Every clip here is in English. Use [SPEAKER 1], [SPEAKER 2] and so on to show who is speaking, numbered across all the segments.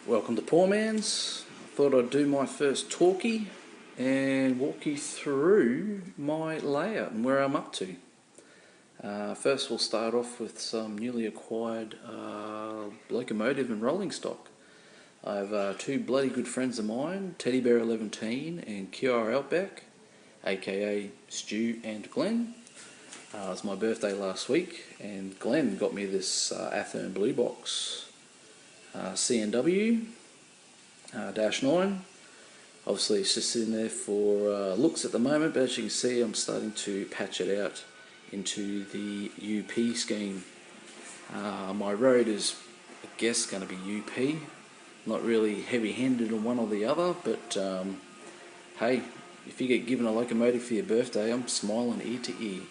[SPEAKER 1] Welcome to Poor Man's. Thought I'd do my first talkie and walk you through my layout and where I'm up to. First we'll start off with some newly acquired locomotive and rolling stock. I have two bloody good friends of mine, Teddy Bear 11 and QR Outback, aka Stu and Glenn. It was my birthday last week and Glenn got me this Athearn Blue Box CNW -9. Obviously it's just sitting there for looks at the moment, but as you can see I'm starting to patch it out into the UP scheme. My road is, I guess, going to be UP. Not really heavy-handed on one or the other, but hey, if you get given a locomotive for your birthday, I'm smiling ear to ear.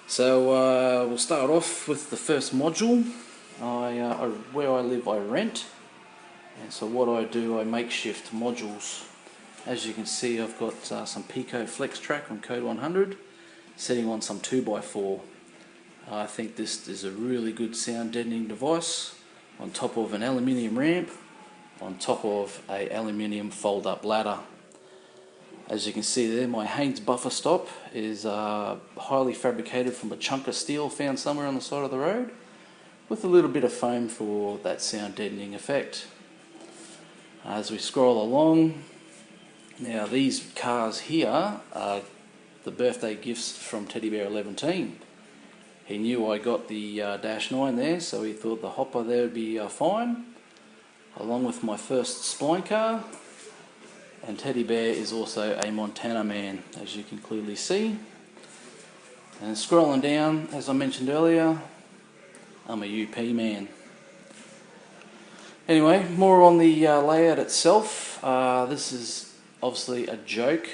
[SPEAKER 1] So we'll start off with the first module. Where I live I rent, and so what I do, I makeshift modules. As you can see, I've got some Pico Flex Track on code 100 sitting on some 2x4. I think this is a really good sound deadening device on top of an aluminium ramp on top of a aluminium fold up ladder. As you can see there, my Haynes buffer stop is highly fabricated from a chunk of steel found somewhere on the side of the road, with a little bit of foam for that sound deadening effect. As we scroll along, now these cars here are the birthday gifts from Teddy Bear 11. He knew I got the -9 there, so he thought the hopper there would be fine, along with my first spline car. And Teddy Bear is also a Montana man, as you can clearly see. And scrolling down, as I mentioned earlier, I'm a UP man. Anyway, more on the layout itself. This is obviously a joke.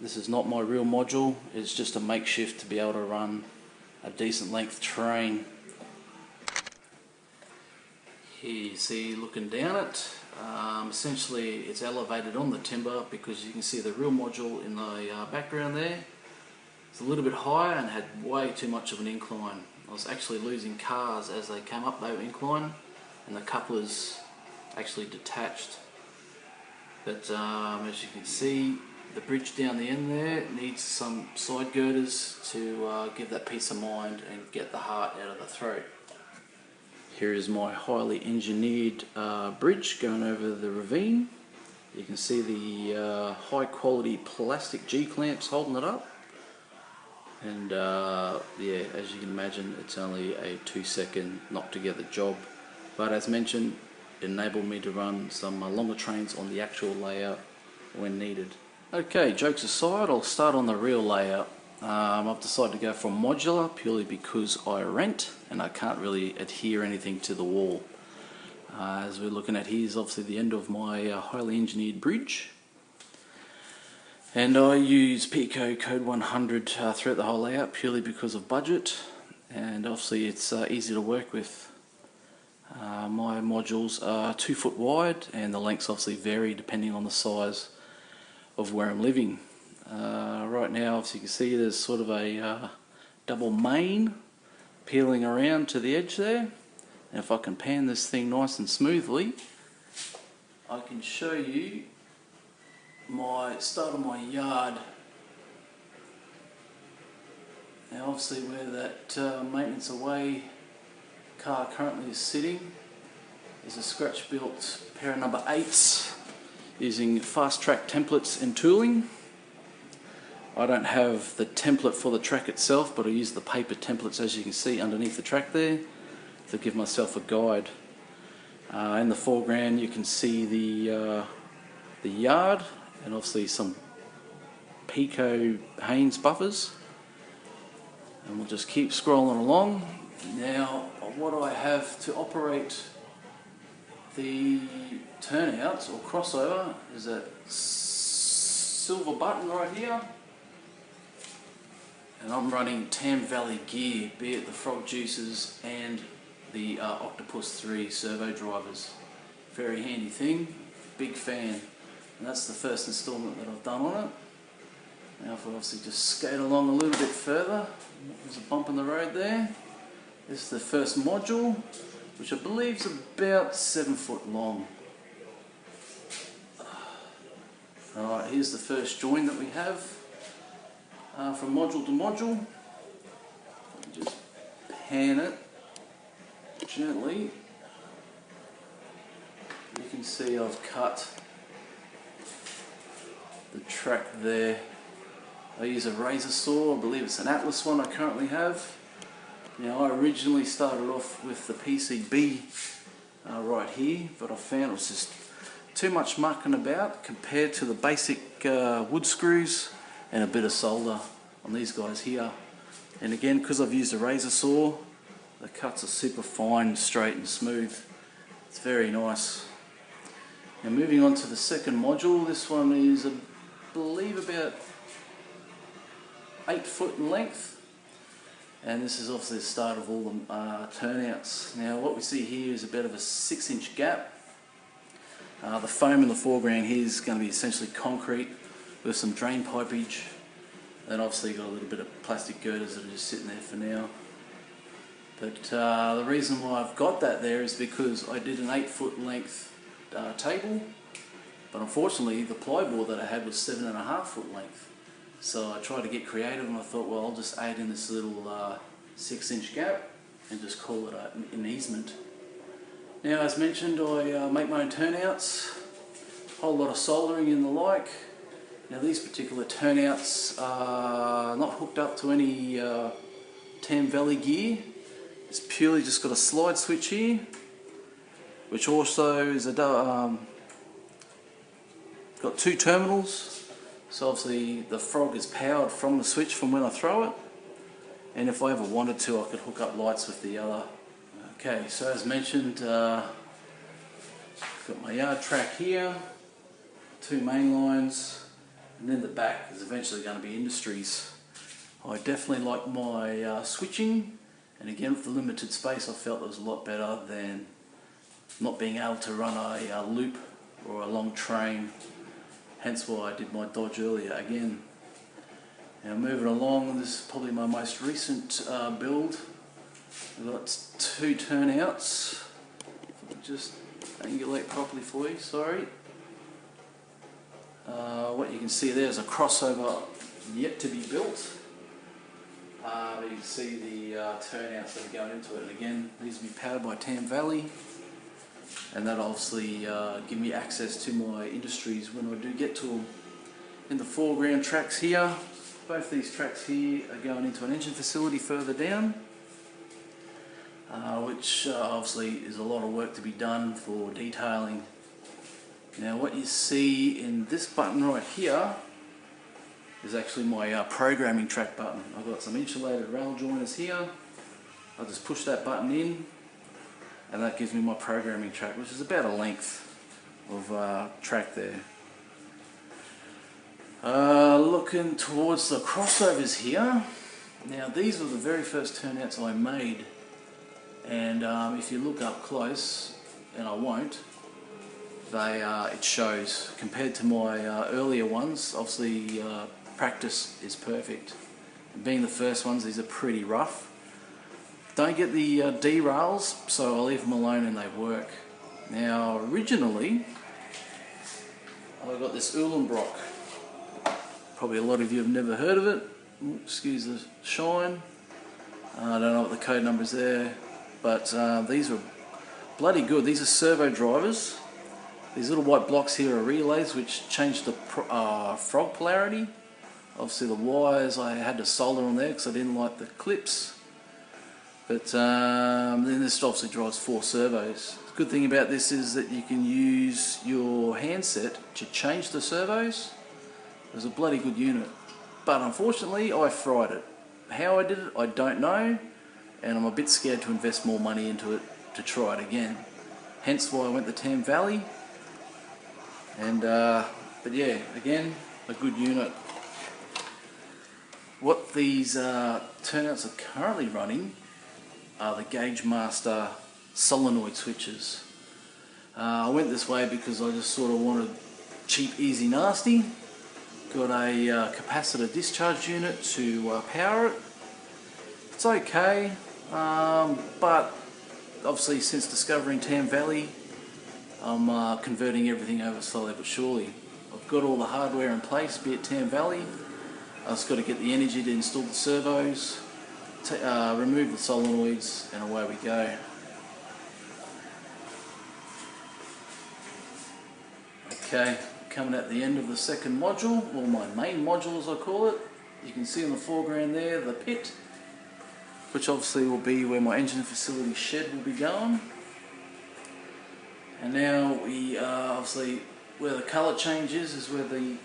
[SPEAKER 1] This is not my real module. It's just a makeshift to be able to run a decent length train. Here you see, looking down it, essentially it's elevated on the timber because you can see the real module in the background there. It's a little bit higher and had way too much of an incline. I was actually losing cars as they came up that incline, and the couplers actually detached. But as you can see, the bridge down the end there needs some side girders to give that peace of mind and get the heart out of the throat. Here is my highly engineered bridge going over the ravine. You can see the high quality plastic G-clamps holding it up. And yeah, as you can imagine, it's only a 2-second knock together job, but as mentioned, it enabled me to run some longer trains on the actual layout when needed. Okay, jokes aside, I'll start on the real layout. I've decided to go for modular purely because I rent and I can't really adhere anything to the wall. As we're looking at here is obviously the end of my highly engineered bridge. And I use Pico code 100 throughout the whole layout purely because of budget, and obviously it's easy to work with. My modules are 2 foot wide and the lengths obviously vary depending on the size of where I'm living. Right now, as you can see, there's sort of a double main peeling around to the edge there, and if I can pan this thing nice and smoothly, I can show you my start of my yard. Now obviously where that maintenance away car currently is sitting is a scratch built pair of number 8s using fast track templates and tooling. I don't have the template for the track itself, but I use the paper templates, as you can see underneath the track there, to give myself a guide. In the foreground you can see the yard, and obviously some Pico Haynes buffers, and we'll just keep scrolling along. Now what I have to operate the turnouts or crossover is a silver button right here, and I'm running Tam Valley gear, be it the Frog Juices and the Octopus 3 servo drivers. Very handy thing, big fan. And that's the first instalment that I've done on it. Now if I obviously just skate along a little bit further, there's a bump in the road there. This is the first module, which I believe is about 7 foot long. Alright, here's the first join that we have from module to module. Just pan it gently. You can see I've cut the track there. I use a razor saw, I believe it's an Atlas one I currently have. Now I originally started off with the PCB right here, but I found it was just too much mucking about compared to the basic wood screws and a bit of solder on these guys here. And again, because I've used a razor saw, the cuts are super fine, straight and smooth. It's very nice. Now moving on to the second module, this one is I believe about 8 foot in length. And this is obviously the start of all the turnouts. Now what we see here is a bit of a 6-inch gap. The foam in the foreground here is going to be essentially concrete with some drain pipage. And obviously got a little bit of plastic girders that are just sitting there for now. But the reason why I've got that there is because I did an 8 foot length table, but unfortunately the plyboard that I had was 7.5 foot length. So I tried to get creative and I thought, well, I'll just add in this little 6-inch gap and just call it an easement. Now, as mentioned, I make my own turnouts, a whole lot of soldering and the like. Now these particular turnouts are not hooked up to any Tam Valley gear. It's purely just got a slide switch here, which also is a got 2 terminals. So obviously the frog is powered from the switch from when I throw it, and if I ever wanted to I could hook up lights with the other. Okay, so as mentioned, got my yard track here, 2 main lines, and then the back is eventually going to be industries. I definitely like my switching, and again with the limited space I felt it was a lot better than not being able to run a loop or a long train. Hence why I did my Dodge earlier again. Now moving along, this is probably my most recent build. I've got 2 turnouts. Just angulate properly for you, sorry. What you can see there is a crossover yet to be built. You can see the turnouts that are going into it. And again, these will be powered by Tam Valley. And that'll obviously give me access to my industries when I do get to them. In the foreground tracks here, both these tracks here are going into an engine facility further down, which obviously is a lot of work to be done for detailing. Now what you see in this button right here is actually my programming track button. I've got some insulated rail joiners here. I'll just push that button in, and that gives me my programming track, which is about a length of track there. Looking towards the crossovers here, now these were the very first turnouts I made, and if you look up close, and I won't, it shows. Compared to my earlier ones, obviously practice is perfect. Being the first ones, these are pretty rough. Don't get the derails, so I leave them alone and they work. Now originally I got this Uhlenbrock. Probably a lot of you have never heard of it. Ooh, excuse the shine. I don't know what the code number is there, but these are bloody good. These are servo drivers. These little white blocks here are relays which change the frog polarity. Obviously the wires I had to solder on there because I didn't like the clips. But then this obviously drives 4 servos. The good thing about this is that you can use your handset to change the servos. It's a bloody good unit. But unfortunately I fried it. How I did it I don't know, and I'm a bit scared to invest more money into it to try it again. Hence why I went to Tam Valley. And but yeah, again, a good unit. What these turnouts are currently running are the Gauge Master solenoid switches. I went this way because I just sort of wanted cheap, easy, nasty. Got a capacitor discharge unit to power it. It's okay, but obviously since discovering Tam Valley, I'm converting everything over slowly but surely. I've got all the hardware in place, be it Tam Valley. I've just got to get the energy to install the servos, remove the solenoids, and away we go. Okay, coming at the end of the second module, or my main module as I call it. You can see in the foreground there the pit, which obviously will be where my engine facility shed will be going. And now we obviously, where the colour change is where the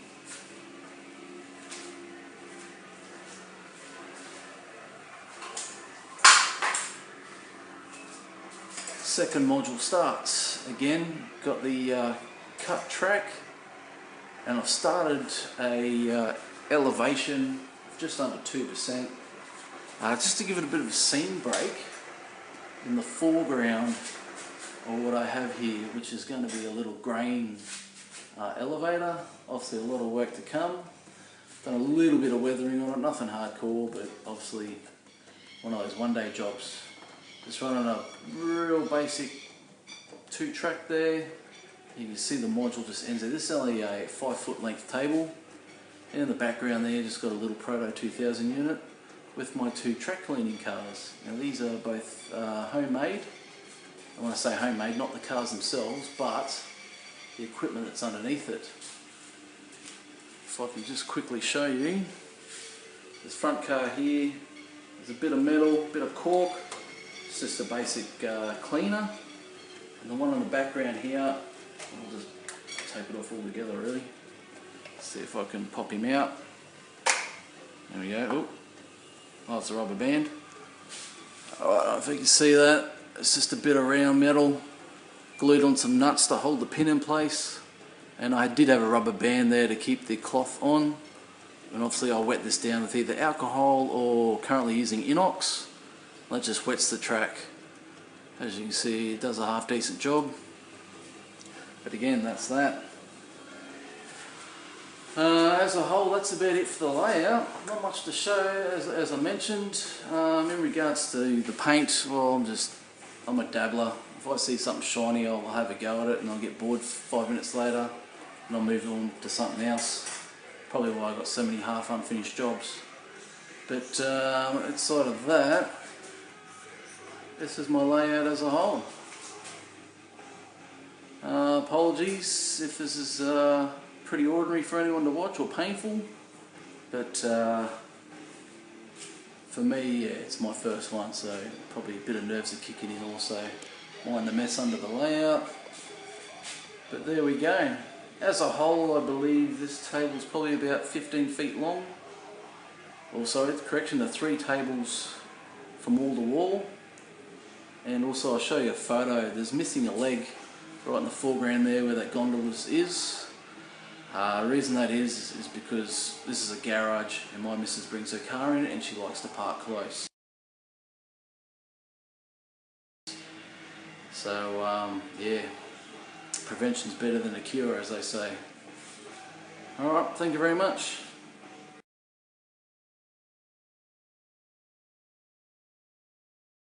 [SPEAKER 1] second module starts. Again, got the cut track, and I've started a elevation of just under 2%, just to give it a bit of a scene break in the foreground of what I have here, which is going to be a little grain elevator. Obviously a lot of work to come. Done a little bit of weathering on it, nothing hardcore, but obviously one of those one-day jobs. Just running a real basic 2-track there. You can see the module just ends there. This is only a 5-foot length table. And in the background there, just got a little Proto 2000 unit with my 2 track cleaning cars. Now these are both homemade. And when I say homemade, not the cars themselves, but the equipment that's underneath it. If I can just quickly show you. This front car here, there's a bit of metal, bit of cork. It's just a basic cleaner. And the one in the background here, I'll just tape it off all together really. See if I can pop him out. There we go. Oh, it's a rubber band. Alright, I don't know if you can see that. It's just a bit of round metal glued on some nuts to hold the pin in place. And I did have a rubber band there to keep the cloth on. And obviously I wet this down with either alcohol or currently using inox. That just wets the track. As you can see, it does a half decent job. But again, that's that. As a whole, that's about it for the layout. Not much to show, as I mentioned. In regards to the paint, well, I'm a dabbler. If I see something shiny, I'll have a go at it, and I'll get bored 5 minutes later, and I'll move on to something else. Probably why I got so many half unfinished jobs. But outside of that, this is my layout as a whole. Apologies if this is pretty ordinary for anyone to watch or painful, but for me, yeah, it's my first one, so probably a bit of nerves are kicking in also. Mind the mess under the layout, but there we go. As a whole, I believe this table is probably about 15 feet long. Also, correction, the 3 tables from wall to wall. And also I'll show you a photo. There's missing a leg right in the foreground there where that gondola is. The reason that is because this is a garage and my missus brings her car in and she likes to park close. So yeah, prevention's better than a cure, as they say. Alright, thank you very much.